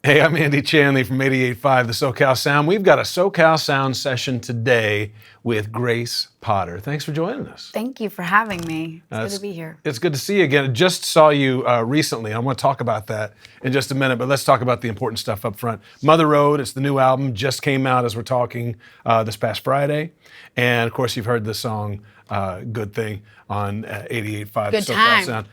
Hey, I'm Andy Chanley from 88.5, the SoCal Sound. We've got a SoCal Sound session today with Grace Potter. Thanks for joining us. Thank you for having me. It's good to be here. It's good to see you again. I just saw you recently. I want to talk about that in just a minute, but let's talk about the important stuff up front. Motherhood, it's the new album, just came out as we're talking this past Friday. And of course, you've heard the song Good Thing on 88.5 Good SoCal time. Sound.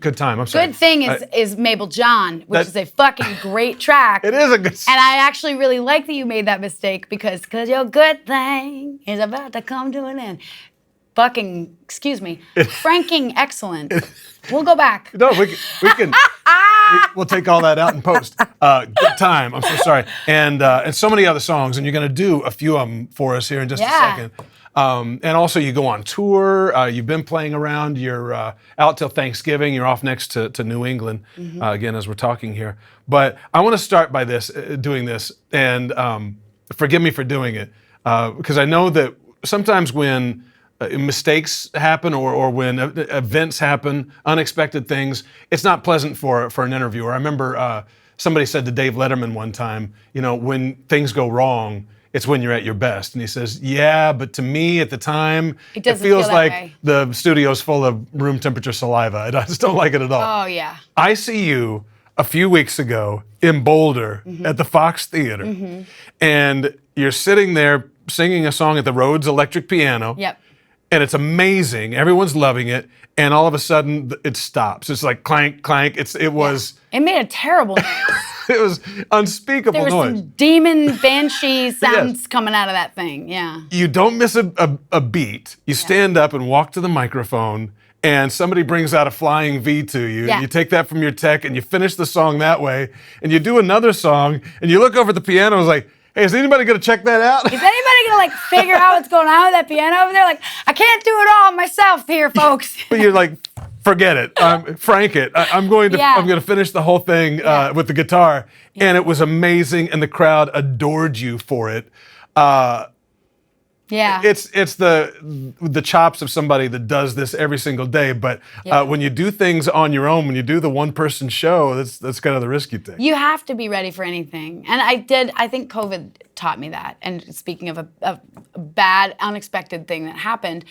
Good Time, I'm sorry. Good Thing is Mabel John, which is a fucking great track. It is a good And I actually really like that you made that mistake because your good thing is about to come to an end. Fucking, excuse me, franking excellent. We'll go back. No, we can. We'll take all that out in post. Good Time. I'm so sorry. And so many other songs, and you're going to do a few of them for us here in just a second. And also, you go on tour. You've been playing around. You're out till Thanksgiving. You're off next to New England again as we're talking here. But I want to start by doing this, and forgive me for doing it because I know that sometimes when mistakes happen or when events happen, unexpected things, it's not pleasant for an interviewer. I remember somebody said to Dave Letterman one time, when things go wrong, it's when you're at your best. And he says, yeah, but to me at the time, it feels like the studio's full of room temperature saliva. I just don't like it at all. Oh, yeah. I see you a few weeks ago in Boulder at the Fox Theater. And you're sitting there singing a song at the Rhodes electric piano. Yep. And it's amazing. Everyone's loving it. And all of a sudden, it stops. It's like clank, clank. It was... It made a terrible noise. It was unspeakable There noise. were some demon banshee sounds coming out of that thing, yeah. You don't miss a beat. You stand up and walk to the microphone, and somebody brings out a flying V to you. Yeah. You take that from your tech, and you finish the song that way. And you do another song, and you look over at the piano, and it's like, hey, is anybody going to check that out? Is anybody going to figure out what's going on with that piano over there? I can't do it all myself here, folks. But you're like, forget it. Frank it. I'm going to finish the whole thing with the guitar. And it was amazing, and the crowd adored you for it. It's the chops of somebody that does this every single day. But when you do things on your own, when you do the one-person show, that's kind of the risk you take. You have to be ready for anything. And I think COVID taught me that. And speaking of a bad, unexpected thing that happened,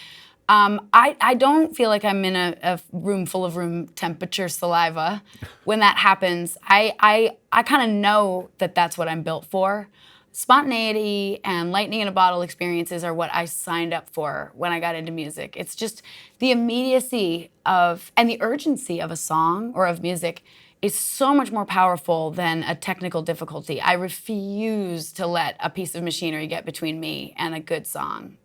I don't feel like I'm in a room full of room temperature saliva. When that happens, I kind of know that that's what I'm built for. Spontaneity and lightning in a bottle experiences are what I signed up for when I got into music. It's just the immediacy and the urgency of a song or of music is so much more powerful than a technical difficulty. I refuse to let a piece of machinery get between me and a good song,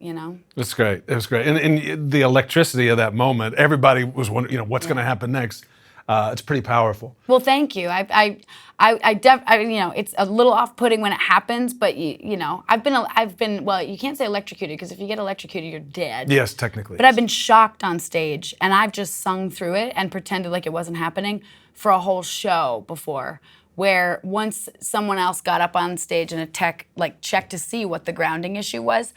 It's great. It was great. And the electricity of that moment, everybody was wondering, what's going to happen next. It's pretty powerful. Well, thank you. It's a little off-putting when it happens, but I've been. Well, you can't say electrocuted because if you get electrocuted, you're dead. Yes, technically. But I've been shocked on stage, and I've just sung through it and pretended like it wasn't happening for a whole show before. Where once someone else got up on stage and a tech checked to see what the grounding issue was,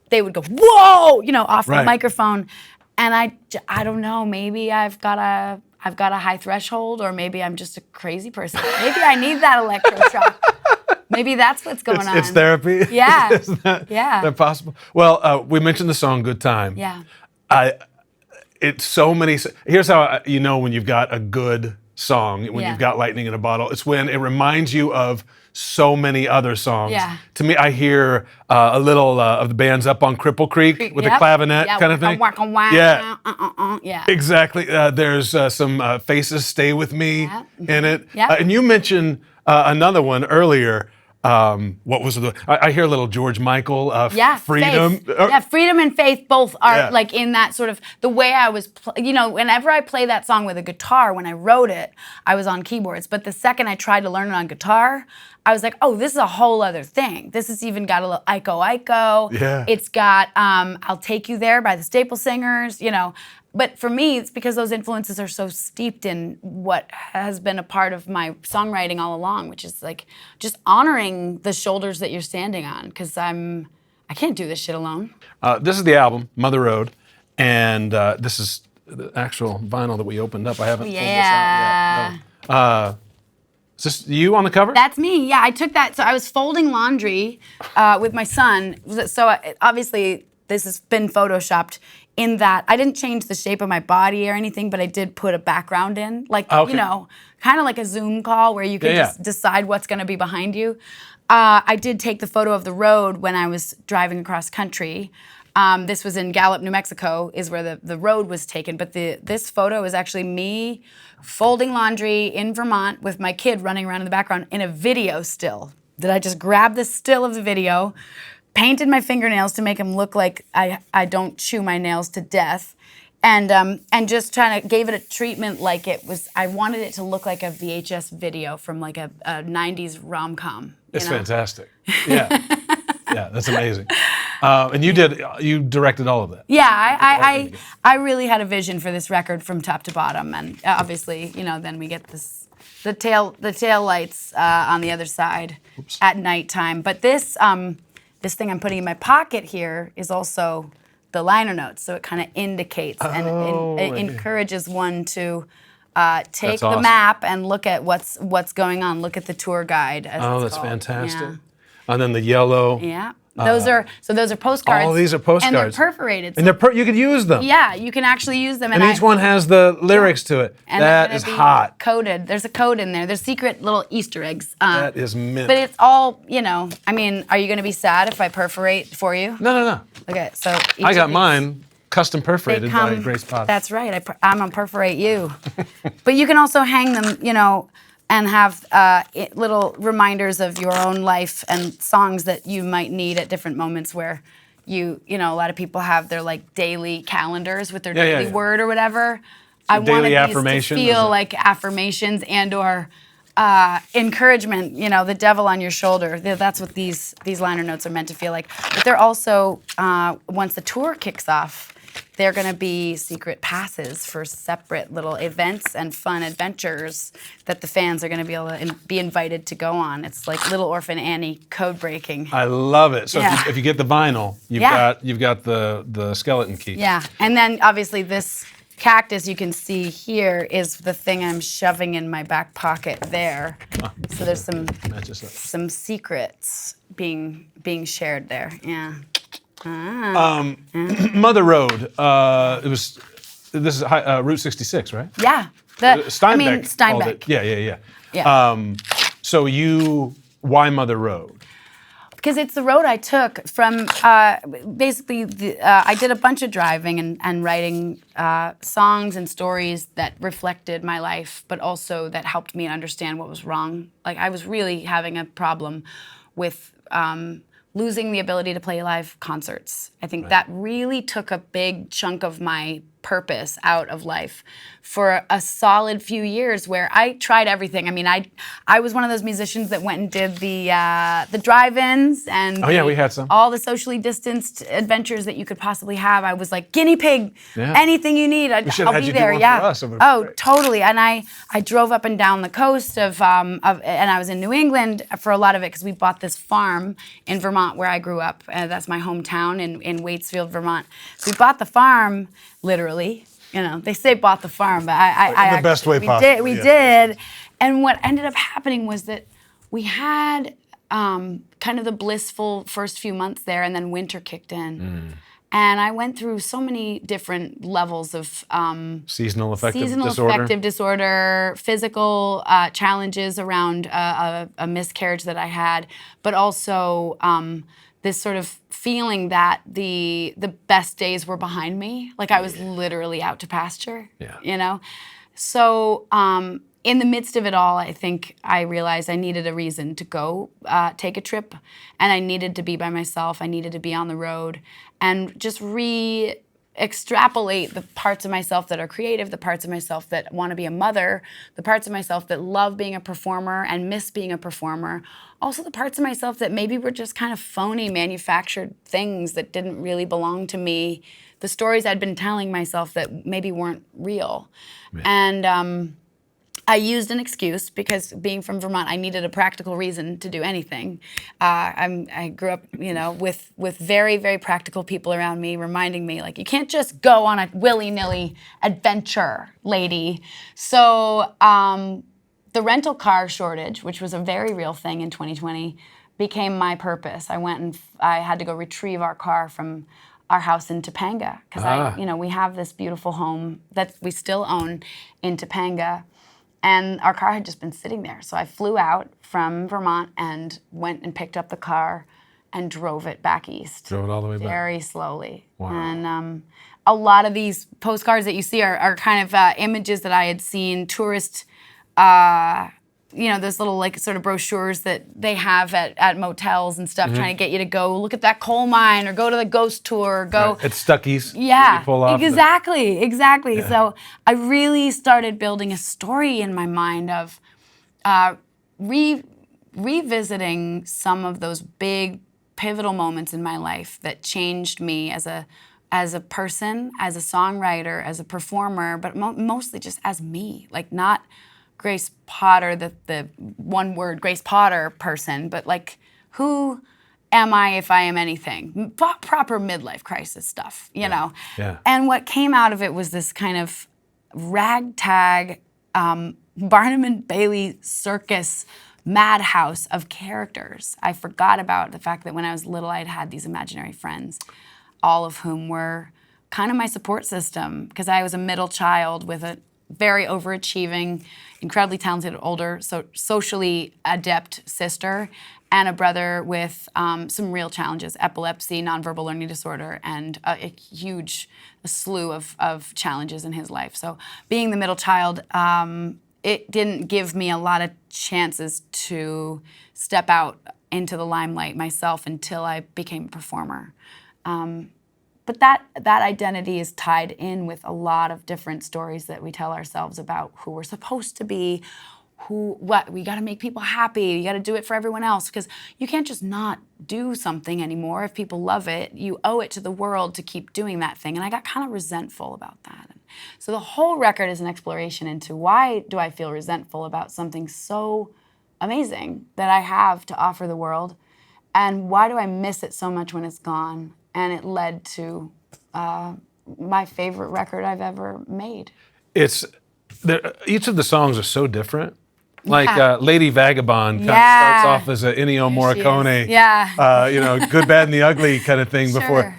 they would go whoa, off the microphone, and I don't know. Maybe I've got a high threshold, or maybe I'm just a crazy person. Maybe I need that electroshock. Maybe that's what's going on. It's therapy? Yeah. Is that possible? Well, we mentioned the song Good Time. Yeah. It's so many. Here's how you know when you've got a good song, when you've got lightning in a bottle. It's when it reminds you of so many other songs. Yeah. To me, I hear a little of the band's Up on Cripple Creek with the clavinet kind of thing. Yeah. Exactly. There's some Faces Stay With Me in it. Yeah. And you mentioned another one earlier. What was the? I hear a little George Michael. Freedom. Faith. Freedom and faith both are in that sort of the way I was. Whenever I play that song with a guitar, when I wrote it, I was on keyboards. But the second I tried to learn it on guitar, I was like, oh, this is a whole other thing. This has even got a little Iko Iko. Yeah. It's got I'll Take You There by the Staple Singers. But for me, it's because those influences are so steeped in what has been a part of my songwriting all along, which is just honoring the shoulders that you're standing on, because I can't do this shit alone. This is the album, Motherhood, and this is the actual vinyl that we opened up. I haven't pulled this out yet. No. Is this you on the cover? That's me. Yeah, I took that. So I was folding laundry with my son. So obviously this has been photoshopped in that I didn't change the shape of my body or anything, but I did put a background in, like, you know, kind of like a Zoom call where you can just decide what's going to be behind you. I did take the photo of the road when I was driving across country. This was in Gallup, New Mexico, is where the road was taken. But this photo is actually me folding laundry in Vermont with my kid running around in the background in a video still. That I just grabbed the still of the video, painted my fingernails to make them look like I don't chew my nails to death, and just kind of gave it a treatment like it was. I wanted it to look like a VHS video from like a 90s rom-com. It's fantastic. Yeah, yeah, that's amazing. And you directed all of that. Yeah, I really had a vision for this record from top to bottom, and obviously, you know, then we get the tail lights on the other side at nighttime. But this thing I'm putting in my pocket here is also the liner notes, so it kind of indicates and it encourages one to take the map and look at what's going on. Look at the tour guide. That's fantastic. Yeah. And then the yellow. Yeah. Those are postcards. Oh, these are postcards. And they're perforated. And you could use them. Yeah, you can actually use them. And each one has the lyrics to it. And that is hot. Coded. There's a code in there. There's secret little Easter eggs. That is mint. But it's all, you know, I mean, are you going to be sad if I perforate for you? No. Okay, so I got mine custom perforated by Grace Potts. That's right. I'm going to perforate you. But you can also hang them, you know, and have little reminders of your own life and songs that you might need at different moments where you know, a lot of people have their like daily calendars with their daily word or whatever. I wanted these to feel like affirmations and or encouragement, you know, the devil on your shoulder. That's what these liner notes are meant to feel like. But they're also, once the tour kicks off, they're going to be secret passes for separate little events and fun adventures that the fans are going to be able to be invited to go on. It's like Little Orphan Annie code breaking. I love it. So if you get the vinyl, you've got the skeleton key. Yeah, and then obviously this cactus you can see here is the thing I'm shoving in my back pocket there. So there's some secrets being shared there. Yeah. Mother Road. This is Route 66, right? Yeah. Steinbeck. Yeah. So why Mother Road? Because it's the road I took from, basically, I did a bunch of driving and writing songs and stories that reflected my life, but also that helped me understand what was wrong. Like, I was really having a problem with losing the ability to play live concerts. I think that really took a big chunk of my purpose out of life for a solid few years where I tried everything. I mean, I was one of those musicians that went and did the drive-ins and we had some. All the socially distanced adventures that you could possibly have. I was like, guinea pig, anything you need, I'll be there. Totally. And I drove up and down the coast and I was in New England for a lot of it because we bought this farm in Vermont where I grew up. That's my hometown in Waitsfield, Vermont. So we bought the farm, literally. You know, they say bought the farm, but I the best way possible. We did. And what ended up happening was that we had kind of the blissful first few months there, and then winter kicked in. And I went through so many different levels of seasonal affective disorder, physical challenges around a miscarriage that I had, but also this sort of feeling that the best days were behind me. Like I was literally out to pasture, you know? So in the midst of it all, I think I realized I needed a reason to go take a trip, and I needed to be by myself. I needed to be on the road and just extrapolate the parts of myself that are creative, the parts of myself that want to be a mother, the parts of myself that love being a performer and miss being a performer, also the parts of myself that maybe were just kind of phony, manufactured things that didn't really belong to me, the stories I'd been telling myself that maybe weren't real. And I used an excuse because being from Vermont, I needed a practical reason to do anything. I grew up, you know, with very, very practical people around me reminding me, like, you can't just go on a willy-nilly adventure, lady. So the rental car shortage, which was a very real thing in 2020, became my purpose. I went and I had to go retrieve our car from our house in Topanga because we have this beautiful home that we still own in Topanga, and our car had just been sitting there. So I flew out from Vermont and went and picked up the car and drove it back east. Drove it all the way back. Very slowly. Wow. And a lot of these postcards that you see are kind of images that I had seen, tourist, those little like sort of brochures that they have at motels and stuff, trying to get you to go look at that coal mine or go to the ghost tour, or go. Right. At Stuckey's. Yeah, you pull off exactly. Yeah. So I really started building a story in my mind of revisiting some of those big pivotal moments in my life that changed me as a person, as a songwriter, as a performer, but mostly just as me. Like, not Grace Potter, the one word Grace Potter person, but like, who am I if I am anything? Proper midlife crisis stuff, you know? Yeah. And what came out of it was this kind of ragtag, Barnum and Bailey circus madhouse of characters. I forgot about the fact that when I was little, I'd had these imaginary friends, all of whom were kind of my support system, because I was a middle child with a very overachieving, incredibly talented, older, socially adept sister, and a brother with some real challenges: epilepsy, nonverbal learning disorder, and a huge slew of challenges in his life. So being the middle child, it didn't give me a lot of chances to step out into the limelight myself until I became a performer. But that identity is tied in with a lot of different stories that we tell ourselves about who we're supposed to be, we got to make people happy, you got to do it for everyone else, because you can't just not do something anymore. If people love it, you owe it to the world to keep doing that thing. And I got kind of resentful about that. So the whole record is an exploration into, why do I feel resentful about something so amazing that I have to offer the world, and why do I miss it so much when it's gone? And it led to my favorite record I've ever made. Each of the songs are so different. Like Lady Vagabond kind of starts off as an Ennio Morricone, Good, Bad, and the Ugly kind of thing. Sure. Before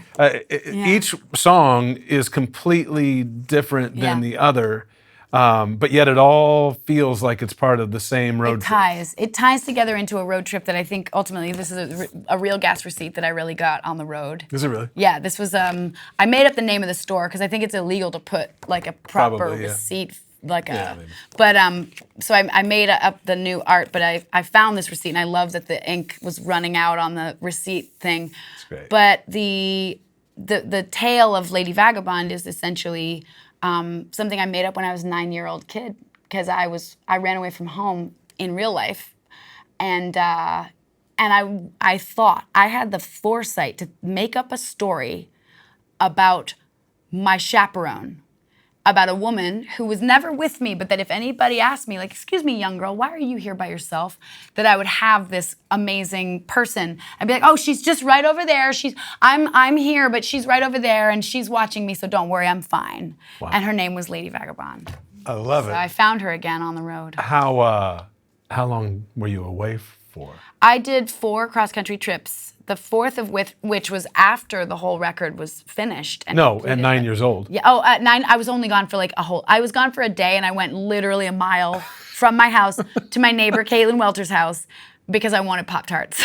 each song is completely different than the other. But yet it all feels like it's part of the same road trip. It ties together into a road trip that I think ultimately, this is a real gas receipt that I really got on the road. Is it really? Yeah, this was, I made up the name of the store because I think it's illegal to put like a proper receipt. So I made up the new art, but I found this receipt and I love that the ink was running out on the receipt thing. That's great. But the tale of Lady Vagabond is essentially something I made up when I was a 9-year-old kid, because I ran away from home in real life, and I thought I had the foresight to make up a story about my chaperone, about a woman who was never with me, but that if anybody asked me, like, "Excuse me, young girl, why are you here by yourself?" that I would have this amazing person. I'd be like, "Oh, she's just right over there. I'm here, but she's right over there, and she's watching me, so don't worry, I'm fine." Wow. And her name was Lady Vagabond. I love it. So I found her again on the road. How long were you away for? I did 4 cross-country trips, the 4th of which was after the whole record was finished. And at 9 years old. Yeah. Oh, at 9, I was only gone for I was gone for a day, and I went literally a mile from my house to my neighbor Caitlin Welter's house because I wanted Pop-Tarts.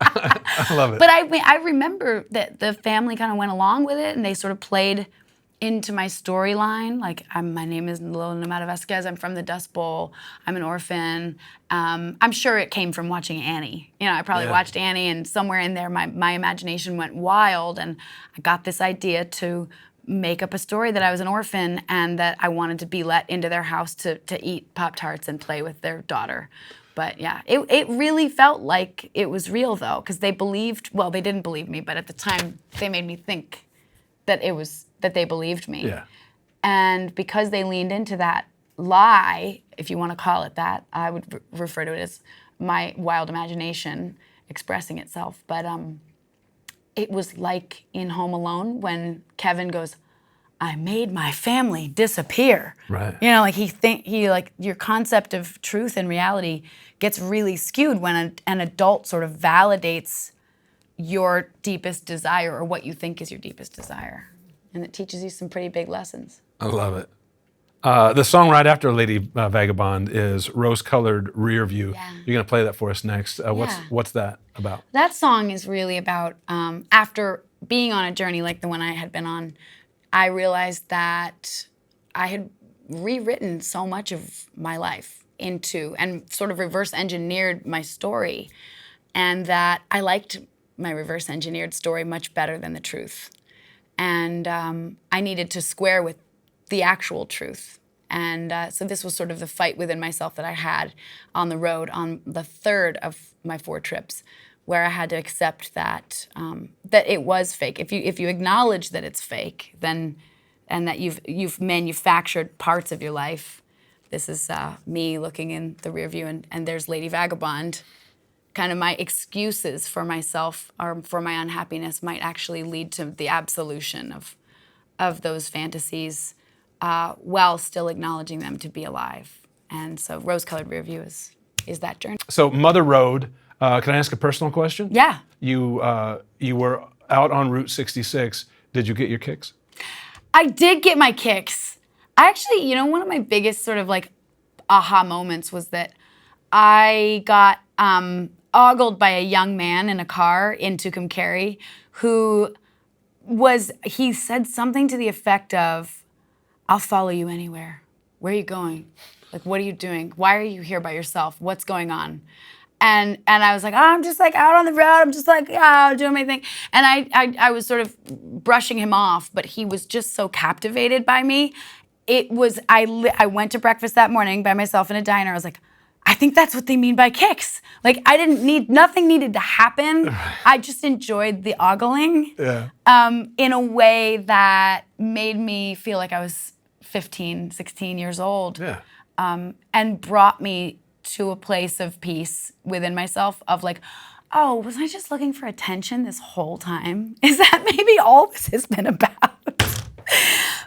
I love it. But I remember that the family kind of went along with it, and they sort of played into my storyline. Like, my name is Lola Nemata Vasquez. I'm from the Dust Bowl. I'm an orphan. I'm sure it came from watching Annie. I probably watched Annie, and somewhere in there, my imagination went wild, and I got this idea to make up a story that I was an orphan and that I wanted to be let into their house to eat Pop-Tarts and play with their daughter. But yeah, it really felt like it was real, though, because they didn't believe me, but at the time, they made me think that they believed me. Yeah. And because they leaned into that lie, if you want to call it that, I would refer to it as my wild imagination expressing itself. But it was like in Home Alone when Kevin goes, I made my family disappear. Right. You know, like your concept of truth and reality gets really skewed when an adult sort of validates your deepest desire or what you think is your deepest desire. And it teaches you some pretty big lessons. I love it. The song right after Lady Vagabond is Rose-Colored Rear View. Yeah. You're going to play that for us next. What's that about? That song is really about, after being on a journey like the one I had been on, I realized that I had rewritten so much of my life into, and sort of reverse engineered my story, and that I liked my reverse engineered story much better than the truth. And I needed to square with the actual truth. And so this was sort of the fight within myself that I had on the road on the third of my 4 trips, where I had to accept that that it was fake. If you acknowledge that it's fake, then and that you've manufactured parts of your life. This is me looking in the rear view, and there's Lady Vagabond. Kind of my excuses for myself or for my unhappiness might actually lead to the absolution of those fantasies, while still acknowledging them to be alive. And so Rose-Colored Rear View is that journey. So Mother Road, can I ask a personal question? Yeah. You were out on Route 66. Did you get your kicks? I did get my kicks. I actually, one of my biggest sort of like aha moments was that I got ogled by a young man in a car in Tucumcari he said something to the effect of, "I'll follow you anywhere. Where are you going? Like, what are you doing? Why are you here by yourself? What's going on?" And I was like, "Oh, I'm just like out on the road. I'm just like, doing my thing." And I was sort of brushing him off, but he was just so captivated by me. I went to breakfast that morning by myself in a diner. I was like, I think that's what they mean by kicks. Like, nothing needed to happen. I just enjoyed the ogling in a way that made me feel like I was 15, 16 years old, and brought me to a place of peace within myself of like, oh, was I just looking for attention this whole time? Is that maybe all this has been about?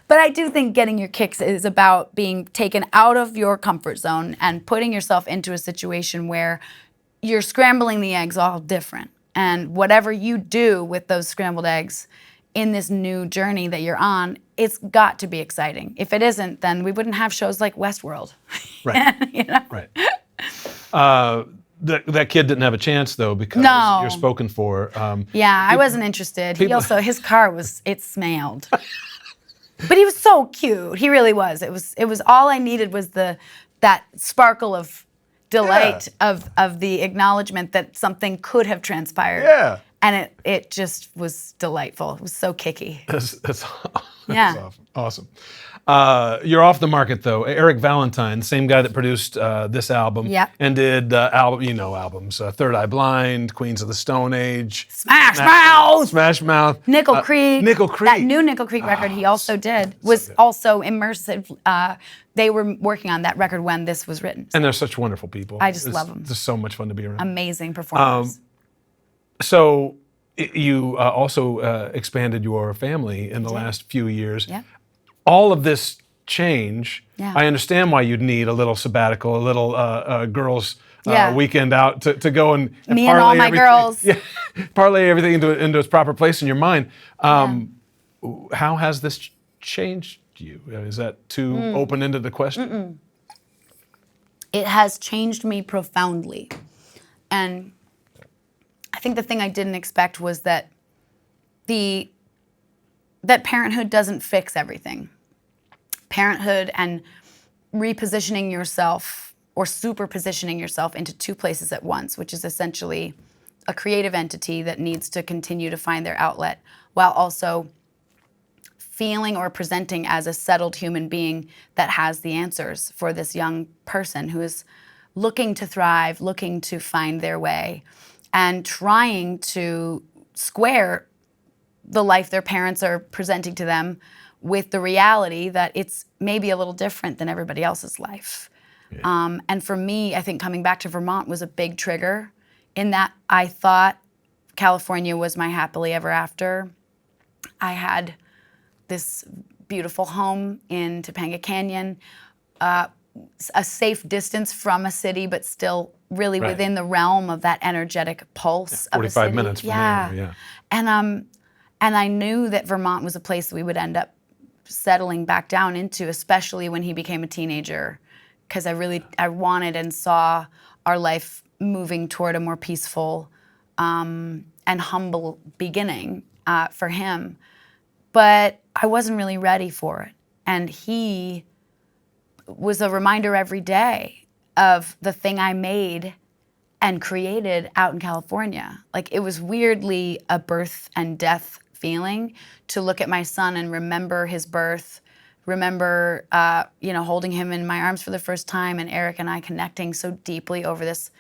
But I do think getting your kicks is about being taken out of your comfort zone and putting yourself into a situation where you're scrambling the eggs all different. And whatever you do with those scrambled eggs in this new journey that you're on, it's got to be exciting. If it isn't, then we wouldn't have shows like Westworld. Right. Right. That kid didn't have a chance though because you're spoken for. I wasn't interested. His car it smelled. But he was so cute. He really was. It was all I needed was that sparkle of delight of the acknowledgement that something could have transpired. Yeah. And it just was delightful. It was so kicky. That's awesome. You're off the market though. Eric Valentine, same guy that produced this album and did albums. Third Eye Blind, Queens of the Stone Age, Smash Mouth, Nickel Creek. That new Nickel Creek record he also did was also immersive. They were working on that record when this was written. And they're such wonderful people. I just love them. It's so much fun to be around. Amazing performers. So you also expanded your family in the last few years. Yeah. All of this change, I understand why you'd need a little sabbatical, a little girls' weekend out to go and me and all my girls. Yeah, parlay everything into its proper place in your mind. How has this changed you? Is that too open-ended a question? It has changed me profoundly. And I think the thing I didn't expect was that parenthood doesn't fix everything. Parenthood and repositioning yourself or superpositioning yourself into 2 places at once, which is essentially a creative entity that needs to continue to find their outlet while also feeling or presenting as a settled human being that has the answers for this young person who is looking to thrive, looking to find their way, and trying to square the life their parents are presenting to them with the reality that it's maybe a little different than everybody else's life. Yeah. And for me, I think coming back to Vermont was a big trigger in that I thought California was my happily ever after. I had this beautiful home in Topanga Canyon, a safe distance from a city, but still really within the realm of that energetic pulse of a city. 45 minutes from there, yeah. And I knew that Vermont was a place that we would end up settling back down into, especially when he became a teenager, because I wanted and saw our life moving toward a more peaceful and humble beginning for him. But I wasn't really ready for it. And he was a reminder every day of the thing I made and created out in California. Like, it was weirdly a birth and death feeling to look at my son and remember his birth, remember holding him in my arms for the first time, and Eric and I connecting so deeply over this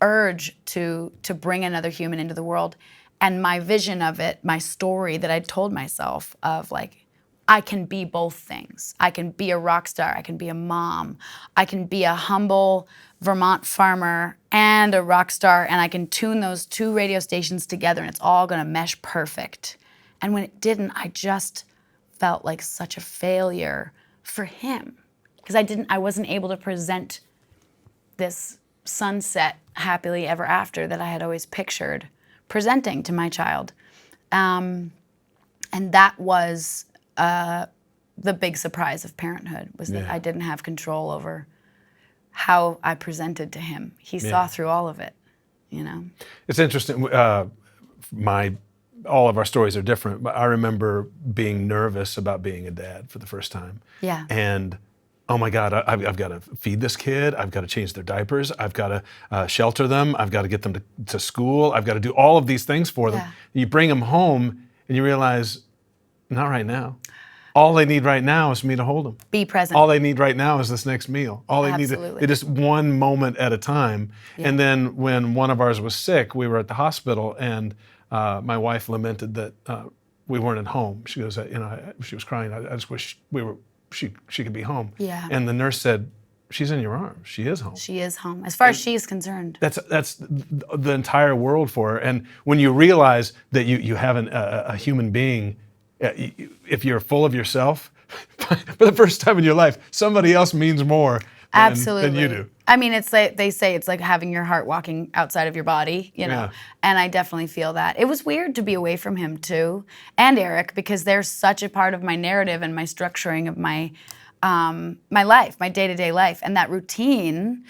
urge to bring another human into the world. And my vision of it, my story that I told myself of, like, I can be both things. I can be a rock star, I can be a mom, I can be a humble Vermont farmer and a rock star, and I can tune those two radio stations together and it's all gonna mesh perfect. And when it didn't, I just felt like such a failure for him, because I wasn't able to present this sunset happily ever after that I had always pictured presenting to my child. And that was the big surprise of parenthood, was that I didn't have control over how I presented to him. He saw through all of it, you know? It's interesting. All of our stories are different, but I remember being nervous about being a dad for the first time. Yeah. And oh my God, I've got to feed this kid. I've got to change their diapers. I've got to shelter them. I've got to get them to school. I've got to do all of these things for them. You bring them home and you realize, not right now. All they need right now is for me to hold them. Be present. All they need right now is this next meal. All they need Absolutely. is just one moment at a time. Yeah. And then when one of ours was sick, we were at the hospital, and my wife lamented that we weren't at home. She goes, she was crying. I just wish she could be home. Yeah. And the nurse said, she's in your arms. She is home. She is home, as far as she's concerned. That's the entire world for her. And when you realize that you have a human being, if you're full of yourself, for the first time in your life, somebody else means more than you do. I mean, it's like they say, it's like having your heart walking outside of your body, you know. Yeah. And I definitely feel that. It was weird to be away from him too, and Eric, because they're such a part of my narrative and my structuring of my life, my day-to-day life, and that routine.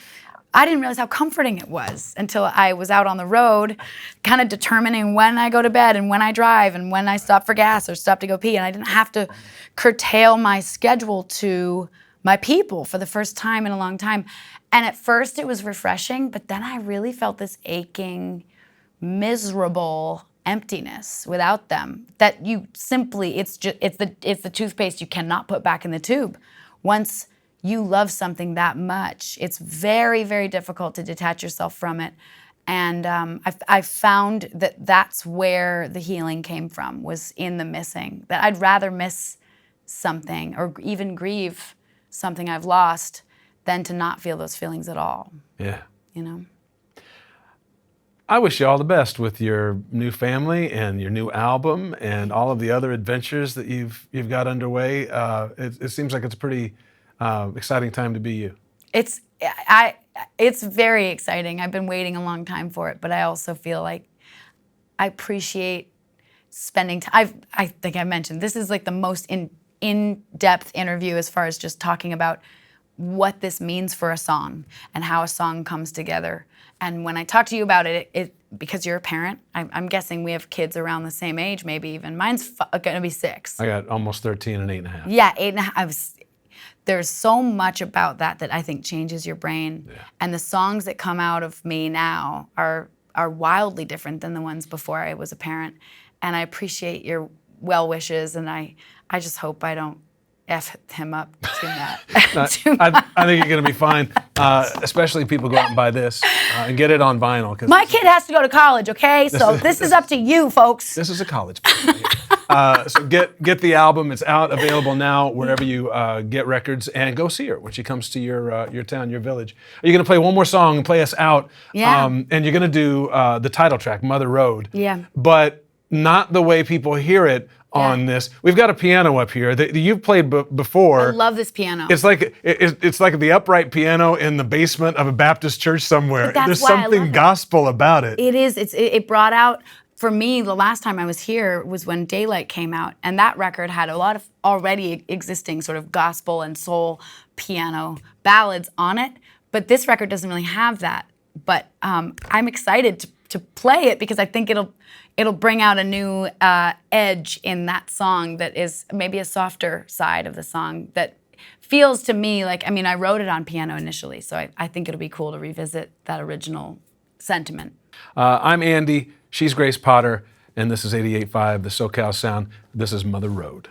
I didn't realize how comforting it was until I was out on the road, kind of determining when I go to bed and when I drive and when I stop for gas or stop to go pee. And I didn't have to curtail my schedule to my people for the first time in a long time. And at first it was refreshing, but then I really felt this aching, miserable emptiness without them. That you simply, it's the toothpaste you cannot put back in the tube. Once you love something that much, it's very, very difficult to detach yourself from it. And I found that that's where the healing came from, was in the missing. That I'd rather miss something or even grieve something I've lost than to not feel those feelings at all. Yeah. You know? I wish you all the best with your new family and your new album and all of the other adventures that you've got underway. It seems like it's a pretty exciting time to be you. It's very exciting. I've been waiting a long time for it, but I also feel like I appreciate spending time. I think I mentioned this is like the most in-depth interview as far as just talking about what this means for a song and how a song comes together. And when I talk to you about it, because you're a parent, I'm guessing we have kids around the same age, maybe even. Mine's going to be 6. I got almost 13 and 8.5. Yeah, 8.5. There's so much about that I think changes your brain. Yeah. And the songs that come out of me now are wildly different than the ones before I was a parent. And I appreciate your well wishes, and I just hope I don't F him up too much. I think you're going to be fine, especially if people go out and buy this and get it on vinyl. My kid has to go to college, okay? So this is up to you, folks. This is a college party. So get the album. It's out, available now wherever you get records, and go see her when she comes to your town, your village. Are you going to play one more song and play us out? Yeah. And you're going to do the title track, Motherhood. Yeah. But not the way people hear it on this. We've got a piano up here that you've played before. I love this piano. It's like the upright piano in the basement of a Baptist church somewhere. There's something gospel about it. It is. It brought out, for me, the last time I was here was when Daylight came out, and that record had a lot of already existing sort of gospel and soul piano ballads on it, but this record doesn't really have that. But I'm excited to play it because I think it'll bring out a new edge in that song that is maybe a softer side of the song that feels to me like, I mean, I wrote it on piano initially, so I think it'll be cool to revisit that original sentiment. I'm Andy, she's Grace Potter, and this is 88.5, the SoCal Sound. This is Mother Road.